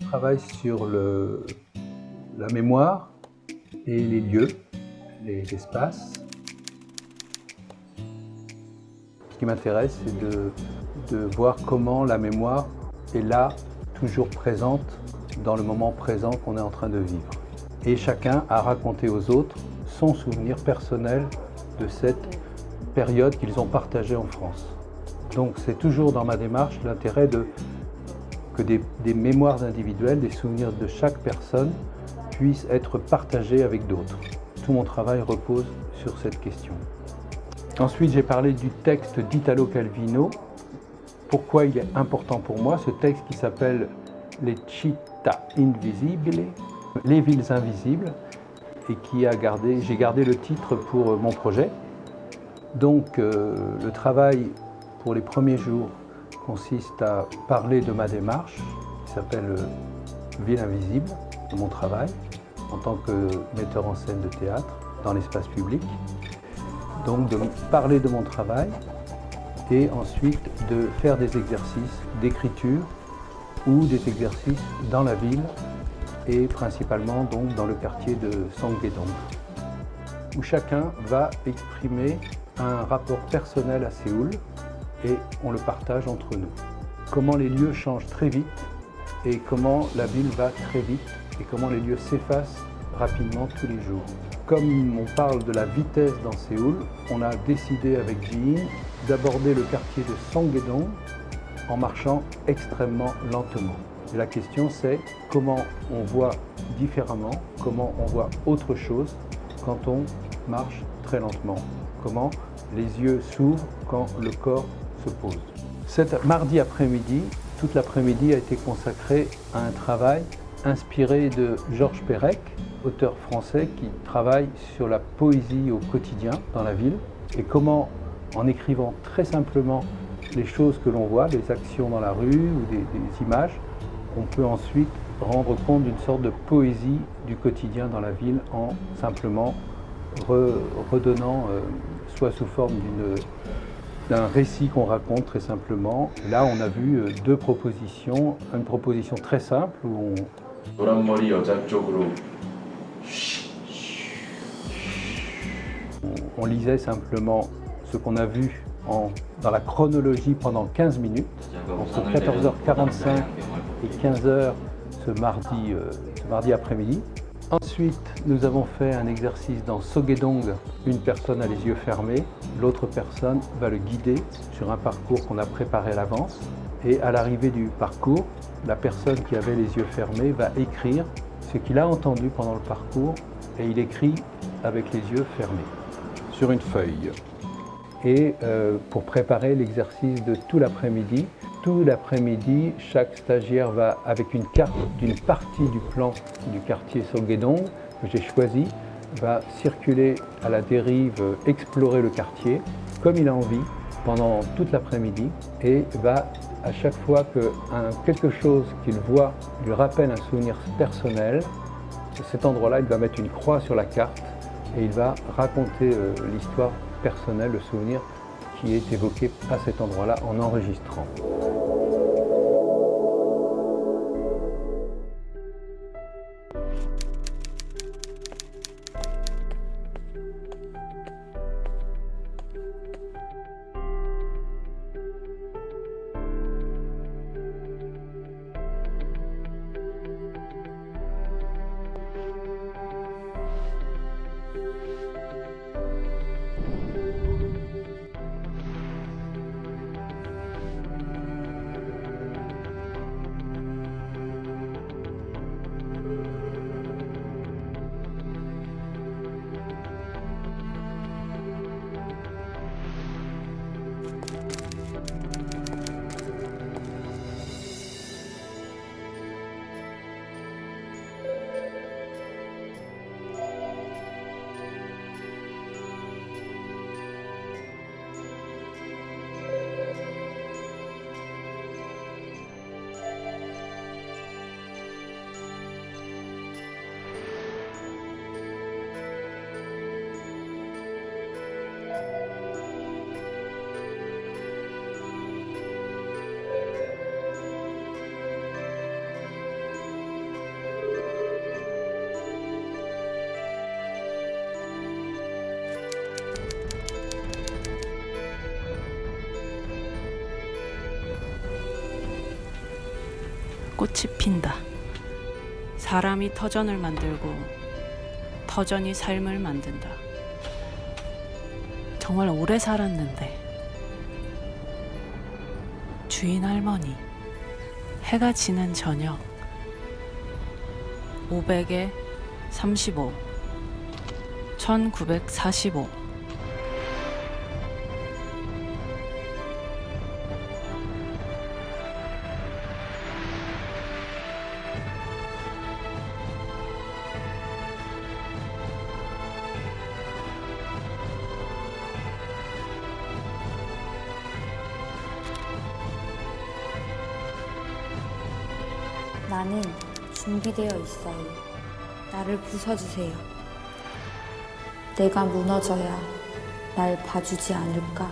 travaille sur la mémoire et les lieux, les espaces. Ce qui m'intéresse, c'est de voir comment la mémoire est là, toujours présente, dans le moment présent qu'on est en train de vivre. Et chacun a raconté aux autres son souvenir personnel de cette période qu'ils ont partagée en France. Donc c'est toujours dans ma démarche l'intérêt que des mémoires individuelles, des souvenirs de chaque personne puissent être partagés avec d'autres. Tout mon travail repose sur cette question. Ensuite, j'ai parlé du texte d'Italo Calvino. Pourquoi il est important pour moi, ce texte qui s'appelle « Les città invisibili », les villes invisibles, et j'ai gardé le titre pour mon projet. Donc le travail pour les premiers jours consiste à parler de ma démarche, qui s'appelle Ville invisible, de mon travail, en tant que metteur en scène de théâtre dans l'espace public. Donc de parler de mon travail et ensuite de faire des exercices d'écriture ou des exercices dans la ville et principalement donc dans le quartier de Sanggedong, où chacun va exprimer un rapport personnel à Séoul et on le partage entre nous. Comment les lieux changent très vite et comment la ville va très vite et comment les lieux s'effacent rapidement tous les jours. Comme on parle de la vitesse dans Séoul, on a décidé avec Ji-in d'aborder le quartier de Sanggedong en marchant extrêmement lentement. Et la question c'est comment on voit différemment, comment on voit autre chose quand on marche très lentement, comment les yeux s'ouvrent quand le corps se pose. Cet mardi après-midi, toute l'après-midi a été consacrée à un travail inspiré de Georges Perec, auteur français qui travaille sur la poésie au quotidien dans la ville et comment, en écrivant très simplement les choses que l'on voit, les actions dans la rue ou des images, on peut ensuite rendre compte d'une sorte de poésie du quotidien dans la ville en simplement redonnant, soit sous forme d'un récit qu'on raconte très simplement. Là, on a vu deux propositions. Une proposition très simple où on lisait simplement ce qu'on a vu dans la chronologie pendant 15 minutes, entre 14h45 et 15h ce mardi après-midi. Ensuite, nous avons fait un exercice dans Sanggedong. Une personne a les yeux fermés, l'autre personne va le guider sur un parcours qu'on a préparé à l'avance. Et à l'arrivée du parcours, la personne qui avait les yeux fermés va écrire ce qu'il a entendu pendant le parcours et il écrit avec les yeux fermés sur une feuille. Et pour préparer l'exercice de tout l'après-midi, chaque stagiaire va, avec une carte d'une partie du plan du quartier Sanggedong que j'ai choisi, va circuler à la dérive, explorer le quartier comme il a envie pendant toute l'après-midi et va, à chaque fois que quelque chose qu'il voit lui rappelle un souvenir personnel, à cet endroit-là, il va mettre une croix sur la carte et il va raconter l'histoire personnelle, le souvenir qui est évoqué à cet endroit-là en enregistrant. 꽃이 핀다. 사람이 터전을 만들고 터전이 삶을 만든다. 정말 오래 살았는데. 주인 할머니. 해가 지는 저녁. 500에 35. 1945. 나는 준비되어 있어요. 나를 부숴주세요. 내가 무너져야 날 봐주지 않을까?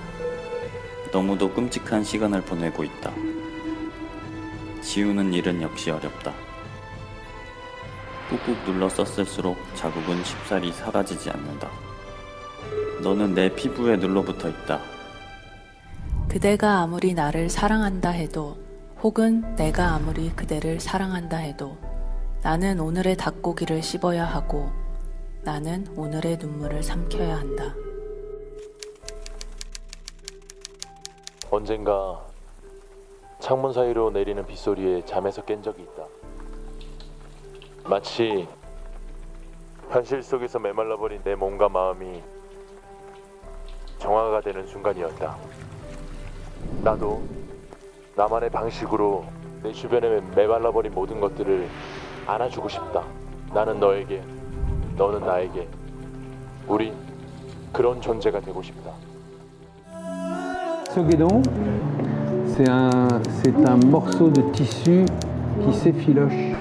너무도 끔찍한 시간을 보내고 있다. 지우는 일은 역시 어렵다. 꾹꾹 눌러 썼을수록 자국은 쉽사리 사라지지 않는다. 너는 내 피부에 눌러붙어 있다. 그대가 아무리 나를 사랑한다 해도, 혹은 내가 아무리 그대를 사랑한다 해도, 나는 오늘의 닭고기를 씹어야 하고, 나는 오늘의 눈물을 삼켜야 한다. 언젠가 창문 사이로 내리는 빗소리에 잠에서 깬 적이 있다. 마치 현실 속에서 메말라버린 내 몸과 마음이 정화가 되는 순간이었다. 나도 나만의 방식으로 내 주변에 메말라버린 모든 것들을 안아주고 싶다. 나는 너에게, 너는 나에게, 우리 그런 존재가 되고 싶다. Ce guédon, c'est un morceau de tissu qui s'effiloche